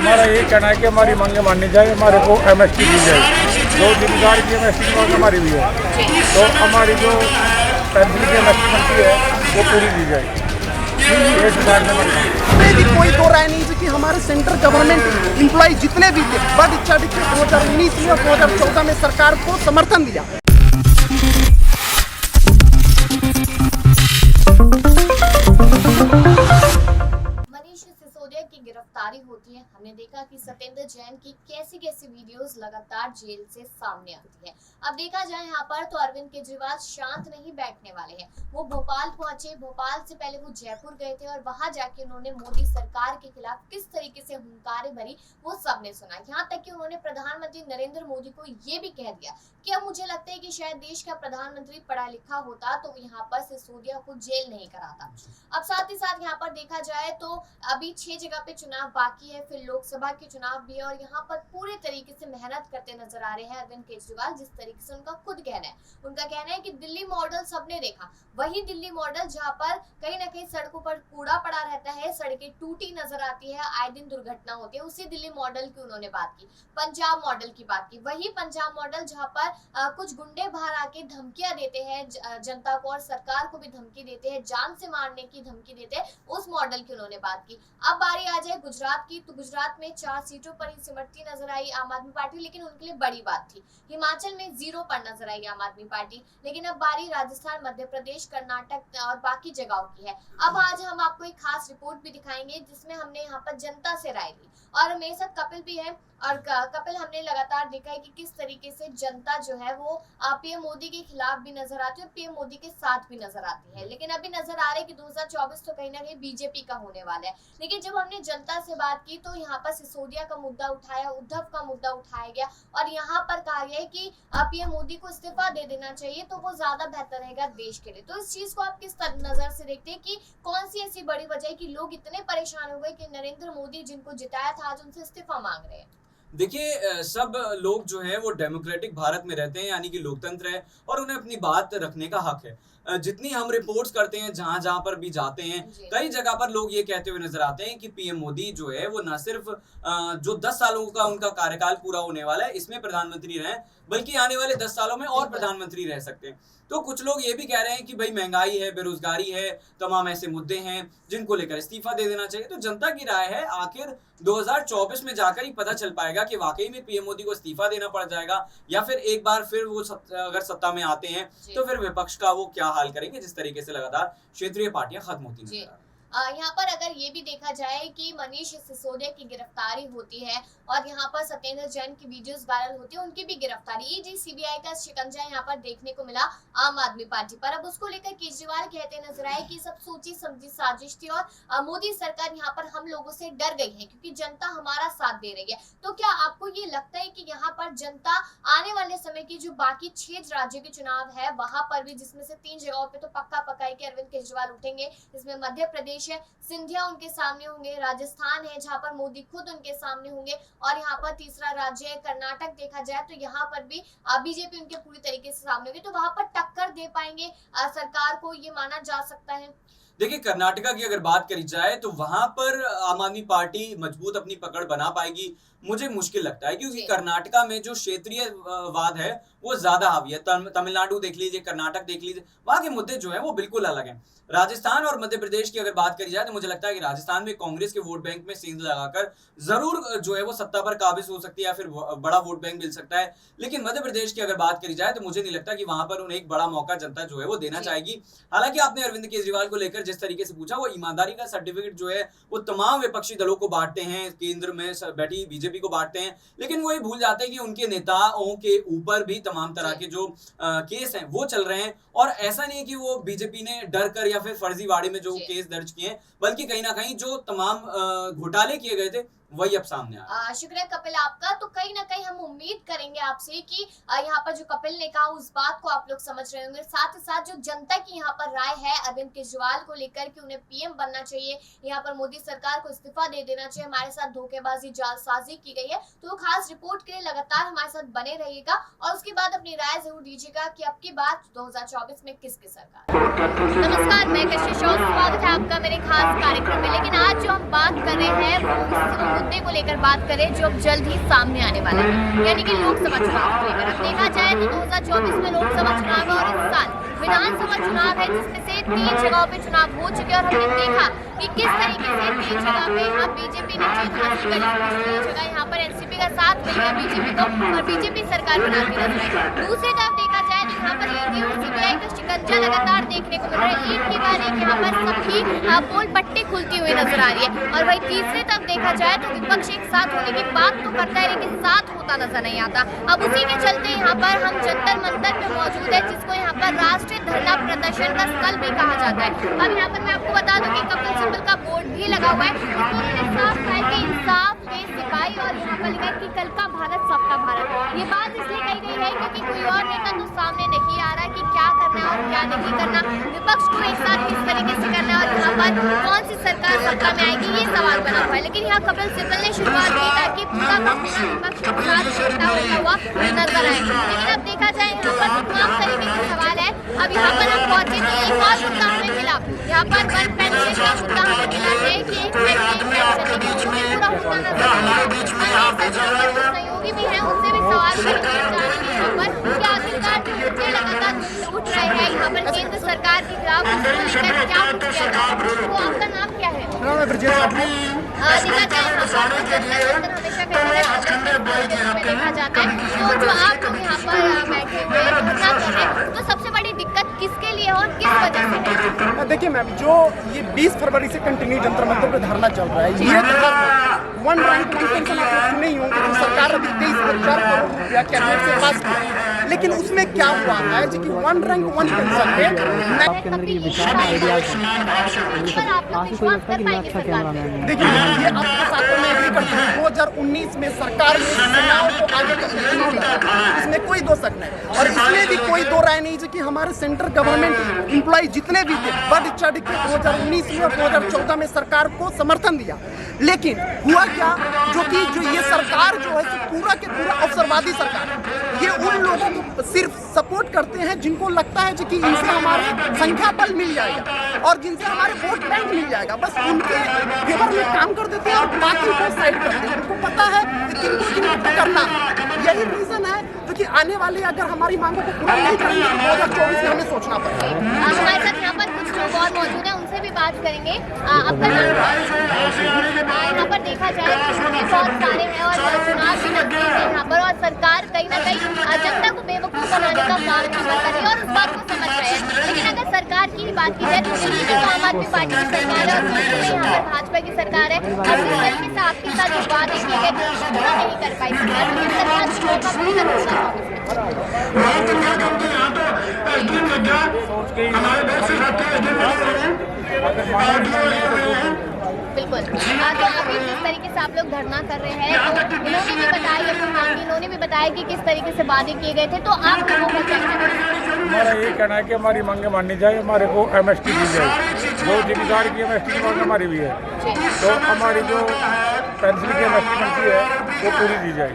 हमारा यही कहना है कि हमारी मांगे माननी जाए, हमारे को एमएसपी दी जाए। जो जिम्मेदार की एमएसपी मांग हमारी भी है, तो हमारी जो पेंशन की एमएसपी बनती है वो पूरी दी जाए। ये सरकार से मांग इसमें भी कोई दो राय नहीं थी कि हमारे सेंट्रल गवर्नमेंट एम्प्लॉय जितने भी थे बद इच्छा 2019 में और 2014 में सरकार को समर्थन दिया। की गिरफ्तारी होती है। हमने देखा कि सत्येंद्र जैन की कैसी कैसी वीडियोस लगातार जेल से सामने आती है। अब देखा जाए यहाँ पर तो अरविंद केजरीवाल शांत नहीं बैठने वाले हैं। वो भोपाल पहुंचे, भोपाल से पहले वो जयपुर गए थे और वहां जाके उन्होंने मोदी सरकार के खिलाफ किस तरीके से हुंकारे भरी वो सबने सुना। यहाँ तक कि उन्होंने प्रधानमंत्री नरेंद्र मोदी को ये भी कह दिया कि अब मुझे लगता है कि शायद देश का प्रधानमंत्री पढ़ा लिखा होता तो यहाँ पर सिसोदिया को जेल नहीं कराता। अब साथ ही साथ यहाँ पर देखा जाए तो अभी 6 जगह पे चुनाव बाकी है, फिर लोकसभा के चुनाव भी है और यहाँ पर पूरे तरीके से मेहनत करते नजर आ रहे हैं अरविंद केजरीवाल। जिस तरीके से उनका खुद कहना है, उनका कहना है कि दिल्ली मॉडल सबने देखा, वही दिल्ली मॉडल जहाँ पर कहीं ना कहीं सड़कों पर कूड़ा पड़ा रहता है, सड़कें टूटी नजर आती है, आए दिन दुर्घटना होती है, उसी दिल्ली मॉडल की उन्होंने बात की। पंजाब मॉडल की बात की, वही पंजाब मॉडल जहाँ पर कुछ गुंडे बाहर आके धमकियां देते हैं जनता को और सरकार को भी धमकी देते हैं, जान से मारने की धमकी देते हैं, उस मॉडल की उन्होंने बात की। अब बारी आ जाए गुजरात की, तो गुजरात में 4 सीटों पर ही सिमटती नजर आई आम आदमी पार्टी, लेकिन उनके लिए बड़ी बात थी। हिमाचल में 0 पर नजर आई आम आदमी पार्टी, लेकिन अब बारी राजस्थान, मध्य प्रदेश, कर्नाटक और बाकी जगहों की है। अब आज हम आपको एक खास रिपोर्ट भी दिखाएंगे जिसमें हमने यहाँ पर जनता से राय ली और मेरे साथ कपिल भी है। और कपिल, हमने लगातार देखा है कि किस तरीके से जनता जो है वो पीएम मोदी के खिलाफ भी नजर आती है और पीएम मोदी के साथ भी नजर आती है, लेकिन अभी नजर आ रहा है कि 2024 तो कहीं ना कहीं बीजेपी का होने वाला है। लेकिन जब हमने जनता से बात की तो यहाँ पर सिसोदिया का मुद्दा उठाया, उद्धव का मुद्दा उठाया गया और यहाँ पर कहा गया है कि पीएम मोदी को इस्तीफा दे देना चाहिए तो वो ज्यादा बेहतर रहेगा देश के लिए। तो इस चीज को आप किस नजर से देखते हैं कि कौन सी ऐसी बड़ी वजह है कि लोग इतने परेशान हो गए कि नरेंद्र मोदी जिनको जिताया था आज उनसे इस्तीफा मांग रहे हैं? देखिए, सब लोग जो है वो डेमोक्रेटिक भारत में रहते हैं, यानी कि लोकतंत्र है और उन्हें अपनी बात रखने का हक है। जितनी हम रिपोर्ट्स करते हैं, जहां जहां पर भी जाते हैं, कई जगह पर लोग ये कहते हुए नजर आते हैं कि पीएम मोदी जो है वो न सिर्फ जो 10 सालों का उनका कार्यकाल पूरा होने वाला है इसमें प्रधानमंत्री रहे, बल्कि आने वाले 10 सालों में और प्रधानमंत्री रह सकते हैं। तो कुछ लोग ये भी कह रहे हैं कि भाई महंगाई है, बेरोजगारी है, तमाम ऐसे मुद्दे हैं जिनको लेकर इस्तीफा दे देना चाहिए। तो जनता की राय है, आखिर 2024 में जाकर ही पता चल पाएगा कि वाकई में पीएम मोदी को इस्तीफा देना पड़ जाएगा या फिर एक बार फिर वो अगर सत्ता में आते हैं तो फिर विपक्ष का वो क्या हाल करेंगे, जिस तरीके से लगातार क्षेत्रीय पार्टियां खत्म होती नजर आ रही हैं। यहाँ पर अगर ये भी देखा जाए कि मनीष सिसोदिया की गिरफ्तारी होती है और यहाँ पर सत्येंद्र जैन की वीडियोस वायरल होती है, उनकी भी गिरफ्तारी, ईडी सीबीआई का शिकंजा यहाँ पर देखने को मिला आम आदमी पार्टी पर। अब उसको लेकर केजरीवाल कहते नजर आए कि सब सोची समझी साजिश थी और मोदी सरकार यहाँ पर हम लोगों से डर गई है क्योंकि जनता हमारा साथ दे रही है। तो क्या आपको ये लगता है कि यहाँ पर जनता आने वाले समय की जो बाकी 6 राज्यों के चुनाव है वहां पर भी, जिसमें से 3 जगहों पे तो पक्का है कि अरविंद केजरीवाल उठेंगे, इसमें मध्य प्रदेश है, सिंधिया उनके सामने होंगे, राजस्थान है जहां पर मोदी खुद उनके सामने होंगे और यहाँ पर तीसरा राज्य है कर्नाटक, देखा जाए तो यहाँ पर भी बीजेपी उनके पूरी तरीके से सामने होगी, तो वहां पर टक्कर दे पाएंगे सरकार को, ये माना जा सकता है? देखिए, कर्नाटका की अगर बात करी जाए तो वहां पर आम आदमी पार्टी मजबूत अपनी पकड़ बना पाएगी, मुझे मुश्किल लगता है, क्योंकि कर्नाटका में जो क्षेत्रीय वाद है वो ज्यादा हावी है। तमिलनाडु देख लीजिए, कर्नाटक देख लीजिए, वहां के मुद्दे जो है वो बिल्कुल अलग हैं। राजस्थान और मध्य प्रदेश की अगर बात करी जाए तो मुझे लगता है कि राजस्थान में कांग्रेस के वोट बैंक में सेंध लगाकर जरूर जो है वो सत्ता पर काबिज हो सकती है या फिर बड़ा वोट बैंक मिल सकता है। लेकिन मध्य प्रदेश की अगर बात करी जाए तो मुझे नहीं लगता कि वहां पर उन्हें एक बड़ा मौका जनता जो है वो देना चाहेगी। हालांकि आपने अरविंद केजरीवाल को लेकर जिस तरीके से पूछा, वो ईमानदारी का सर्टिफिकेट जो है वो तमाम विपक्षी दलों को बांटते हैं, केंद्र में बैठी बीजेपी को बांटते हैं, लेकिन वो ये भूल जाते हैं कि उनके नेताओं के ऊपर भी तमाम तरह के जो केस हैं वो चल रहे हैं। और ऐसा नहीं है कि वो बीजेपी ने डर कर या फिर फर्जीवाड़े में जो केस दर्ज किए हैं, बल्कि कहीं ना कहीं जो तमाम घोटाले किए गए थे वही अब सामने आया। शुक्रिया कपिल आपका। तो कहीं ना कहीं हम उम्मीद करेंगे आपसे कि यहाँ पर जो कपिल ने कहा उस बात को आप लोग समझ रहे होंगे। साथ ही साथ जो जनता की यहाँ पर राय है अरविंद केजरीवाल को लेकर कि उन्हें पीएम बनना चाहिए, यहाँ पर मोदी सरकार को इस्तीफा दे देना चाहिए, हमारे साथ धोखेबाजी जालसाजी की गई है, तो खास रिपोर्ट के लिए लगातार हमारे साथ बने रहिएगा और उसके बाद अपनी राय जरूर दीजिएगा कि अब की बात 2024 में किसकी सरकार। नमस्कार, मैं कशिश और स्वागत है आपका मेरे खास कार्यक्रम में। लेकिन आज जो हम बात कर रहे हैं मुद्दे को लेकर बात करें जो अब जल्द ही सामने आने वाला है, यानी कि लोकसभा चुनाव को लेकर। अब देखा जाए तो 2024 में लोकसभा चुनाव है और इस साल विधानसभा चुनाव है, जिसमें से 3 जगहों पे चुनाव हो चुके हैं और हमने देखा कि किस तरीके से 3 जगह पे यहाँ बीजेपी ने जीत हासिल करी, दूसरी जगह यहाँ पर एनसीपी का साथ मिल गया बीजेपी को और बीजेपी सरकार बनाती नजर आई। दूसरी तरफ देखा जाए तो यहाँ पर ईडी और सीबीआई का शिकंजा लगातार देखने को मिल रहा है, एक के बाद एक यहाँ पर सबकी पोल पट्टी खुलती हुई नजर आ रही है। और वही तीसरी तरफ देखा जाए तो विपक्ष एक साथ होने की बात तो करता है लेकिन साथ होता नजर नहीं आता। अब उसी के चलते यहाँ पर हम जंतर मंतर पे मौजूद है, जिसको यहाँ पर राष्ट्रीय धरना प्रदर्शन का स्थल भी कहा जाता है। अब यहाँ पर मैं आपको बता दूं कि कपिल सिब्बल का बोर्ड भी लगा हुआ है, उन्होंने साफ कहा है कि इंसाफ में सिपाही और यहाँ पर लिखा है कि कल का भारत सबका भारत। ये बात इसलिए कही गई है क्योंकि कोई और नेता तो सामने नहीं आ रहा कि क्या करना है और क्या नहीं करना, विपक्ष को एक साथ किस तरीके से करना है और यहाँ पर कौन सी सरकार सत्ता में आएगी, ये सवाल बना हुआ है। लेकिन यहाँ कपिल सिब्बल ने शुरुआत की ताकि पूरा का पूरा विपक्ष के साथ होता हुआ नजर आए। लेकिन अब देखा जाए यहाँ पर तमाम तरीके के सवाल है। अब यहाँ पर हम पहुंचे तो एक और मुद्दा हमें मिला, यहाँ पर वन पेंशन का मुद्दा हमें मिला है कि एक पूरा होता नजर आ रहा है। सहयोगी भी है, उनसे भी सवाल करेंगे यहाँ पर कि आखिरकार जो मुद्दे लगातार उठ रहे हैं यहाँ पर केंद्र सरकार के खिलाफ, उसको लेकर क्या कुछ किया जा रहा है। तो आपका नाम क्या है? देखा जाए देखा जाता है तो जो आप लोग यहाँ पर बैठे हुए धरना कर रहे हैं तो सबसे बड़ी दिक्कत किसके लिए और किस वजह से है? देखिए मैम, जो ये 20 फरवरी से कंटिन्यू जंतर मंतर पे धरना चल रहा है, ये धरना वन रैंक वन पेंशन आप लोग सुने ही होंगे कि सरकार अभी 23,000 करोड़ रुपया कैबिनेट से पास किया, लेकिन उसमें क्या हुआ है कि वन रैंक वन पेंशन में देखिए ये आपके साथ मैं एग्री करता हूँ। 2019 में सरकार ने सेनाओं को आगे करने के लिए इसमें कोई दो शक नहीं, और इसमें भी कोई दो राय नहीं है कि हमारे सेंट्रल गवर्नमेंट एम्प्लॉय जितने भी थे बढ़ चढ़ के 2019 में और 2014 में सरकार को समर्थन दिया। लेकिन हुआ क्या, जो ये सरकार जो है पूरा के पूरा अवसरवादी सरकार है, ये उन लोगों को सिर्फ सपोर्ट करते हैं जिनको लगता है कि इनसे हमारे संख्या बल मिल जाएगा और जिनसे हमारे वोट बैंक मिल जाएगा, बस उनके फेवर में काम कर देते हैं और बाकी को साइड करते हैं। उनको पता है कि किनको करना, यही रीजन है क्योंकि आने वाले अगर हमारी मांगों को पूरा नहीं करेंगे तो 2024 में हमें सोचना पड़ेगा। हमारे साथ यहाँ पर कुछ लोग और मौजूद हैं, उनसे भी बात करेंगे। आपका यहाँ पर देखा जाए तो बहुत सारे हैं और चुनाव भी नजदीक है यहाँ पर, और सरकार कहीं ना कहीं जनता को बेवकूफ बनाने का काम कर रही है और उस बात को समझ रहे हैं। लेकिन अगर सरकार की ही बात की जाए तो दिल्ली में तो आम आदमी पार्टी की सरकार है और यूपी में यहाँ पर भाजपा की सरकार है। अब जिस तरीके से आपके साथ जो वादे किए गए थे पूरा नहीं कर पाई सरकार, लेकिन सरकार की मौका पूरी बिल्कुल। अभी जिस तरीके से आप लोग धरना कर रहे हैं तो इन्होंने भी बताया अपनी मांग, इन्होंने भी बताया कि किस तरीके से वादे किए गए थे, तो आप लोगों का क्या कहना है? हमारा ये कहना है कि हमारी मांगे माननी चाहिए, हमारे को एमएसटी दी जाए, 2 जिम्मेदार की एमएसटी की मांग हमारी भी है, तो हमारी जो पेंशन की एमएसटी बनती है वो पूरी दी जाए,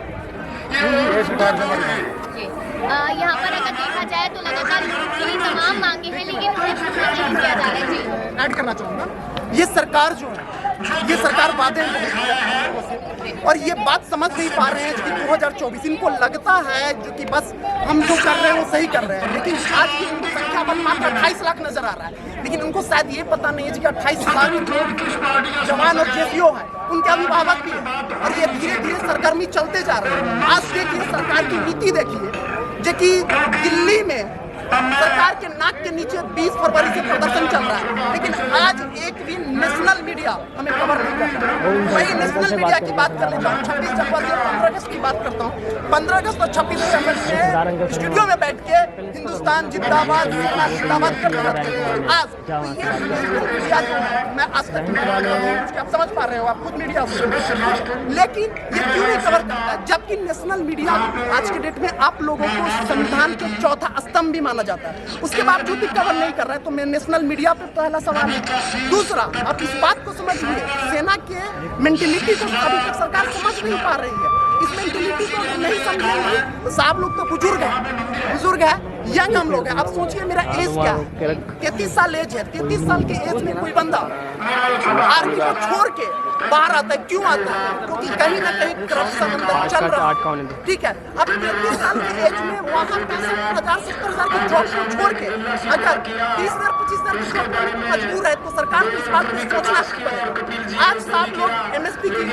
ये सरकार से हमारी। यहाँ पर अगर देखा जाए तो लगातार यही तमाम मांगे हैं लेकिन उन्हें पूरा नहीं किया जा रहा है। जी ऐड करना चाहूँगा, ये सरकार जो है ये सरकार वादे और ये बात समझ नहीं पा रहे हैं कि 2024 इनको लगता है जो कि बस हम जो कर रहे हैं वो सही कर रहे हैं, लेकिन आज की इनकी संख्या पर मात्र 28 लाख नजर आ रहा है। लेकिन उनको शायद ये पता नहीं है कि 28 लाख जो जवान और जेपीओ है उनके अभिभावक भी है और ये धीरे धीरे सरगर्मी चलते जा रहे हैं। आज देखिए सरकार की नीति देखिए जो कि दिल्ली में सरकार के नाक के नीचे 20 फरवरी से प्रदर्शन चल रहा है, लेकिन आज एक भी नेशनल मीडिया हमें कवर नहीं कर रहा है। वही नेशनल मीडिया की बात कर लेता हूँ, 26 जनवरी और 15 अगस्त की बात करता हूँ। 15 अगस्त और 26 जनवरी में स्टूडियो में बैठ के हिंदुस्तान जिंदाबाद जिंदाबाद करते हैं। आज तो ये मीडिया जो है, मैं आज तक आप समझ पा रहे हो, आप खुद मीडिया से, लेकिन ये क्यों नहीं कवर करता है, जबकि नेशनल मीडिया आज के डेट में आप लोगों को संविधान के चौथा स्तंभ भी माना जाता है, उसके बावजूद भी कवर नहीं कर रहा है। तो मैं नेशनल मीडिया पे पहला सवाल है। दूसरा, आप इस बात को समझिए, सेना के मेंटेलिटी को अभी तक सरकार समझ नहीं पा रही है। इस मेंटेलिटी को नहीं समझेंगे तो साहब लोग तो बुजुर्ग है यंग हम लोग हैं। आप सोचिए मेरा एज क्या है, 33 साल एज है। 33 साल के एज में कोई बंदा आर्मी को छोड़ के बाहर आता है, क्यों आता है? क्योंकि कहीं ना कहीं करप्शन अंदर चल रहा है, ठीक है। अब 33 साल के एज में वहाँ 60,000-70,000 की जॉब को छोड़ के अगर 30,000 25,000 की जॉब करने में मजबूर है, तो सरकार को इस बात को सोचना चाहिए। आज साहब लोग एमएसपी की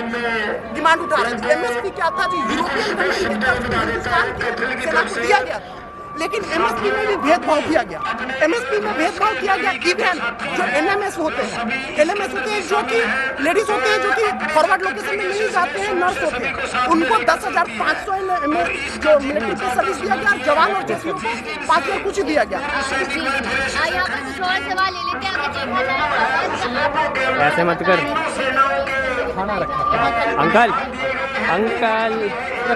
डिमांड उठा रहे थे। एमएसपी क्या था जी? यूरोपियन कंट्री की तरफ से हिंदुस्तान के सेना को दिया गया था, लेकिन एमएसपी में भी भेदभाव किया गया। एमएसपी में भेदभाव किया गया। इवन जो एनएमएस होते हैं, एलएमएस होते हैं, जो कि लेडीज होते हैं, जो कि फॉरवर्ड लोकेशन में नहीं जाते हैं, नर्स होते हैं, उनको 10,500 जो मिलिट्री का सर्विस दिया गया। जवान और जवानों को 5,000 कुछ दिया गया। यहाँ पर कुछ और सवाल ले लेते हैं। अगर देखा जाए ऐसे मत कर अंकल, अंकल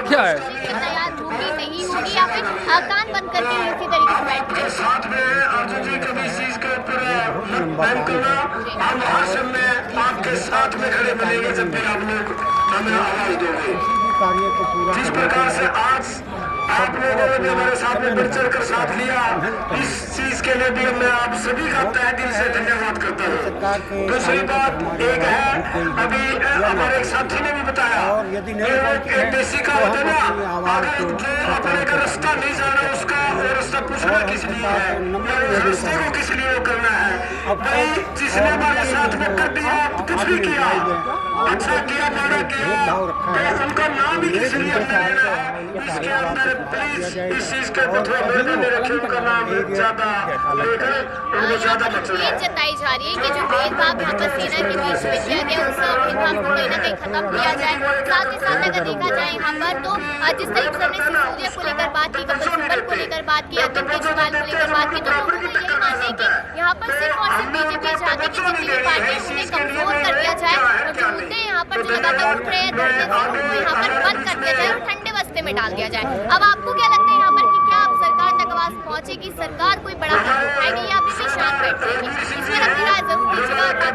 क्या है? तैयार होगी नहीं होगी या फिर कान बंद करके इसी तरीके से बैठ गए। साथ में आज जी कभी चीज के ऊपर हम भाषण में आपके साथ में खड़े मिलेंगे जब भी आप लोग हमें आवाज दोगे। कार्य को पूरा जिस प्रकार से आज आप लोगों ने हमारे साथ में बढ़ चढ़ कर साथ लिया, इस चीज के लिए भी मैं आप सभी का तहे दिल से धन्यवाद करता हूँ। दूसरी बात एक है, अभी हमारे एक साथी ने भी बताया, एक देसी का होता है ना, अगर जो अपने का रास्ता नहीं जाना उसका वो रास्ता पूछना किस लिए है, उस रास्ते को किस लिए वो करना है। भाई जिसने हमारे साथ में कर दिया, कुछ भी किया, अच्छा किया बुरा किया, उनका नाम ही किस लिए हमने लेना है। इसके अंदर प्लीज इस चीज के ऊपर थोड़ा मेहरबानी रखिए, उनका नाम ज्यादा लेकर उनको ज्यादा मत ये जताई जा रही है कि जो भेदभाव यहाँ पर सेना के बीच में किया गया, उस भेदभाव को कहीं ना कहीं खत्म किया जाए। साथ ही साथ अगर देखा जाए यहाँ पर तो जिस तरीके से हमने सिसोदिया को लेकर बात की, कपिल सिब्बल को लेकर बात की, अरविंद केजरीवाल को लेकर बात की, तो लोगों को यही मानना है कि यहाँ पर सिर्फ और सिर्फ बीजेपी चाहती है कि जितनी भी पार्टी उन्हें कमजोर कर दिया जाए और जो मुद्दे यहाँ पर जो लगातार उठ रहे हैं धरने से उनको यहाँ पर बंद कर दिया जाए और ठंडे बस्ते में डाल दिया जाए। अब आपको क्या लगता है यहाँ पर कि क्या अब सरकार तक आवाज पहुंचेगी, सरकार कोई बड़ा कदम उठाएगी या अभी भी शांत बैठ जाएगी? इस पर अपनी राय जरूर दीजिएगा और बात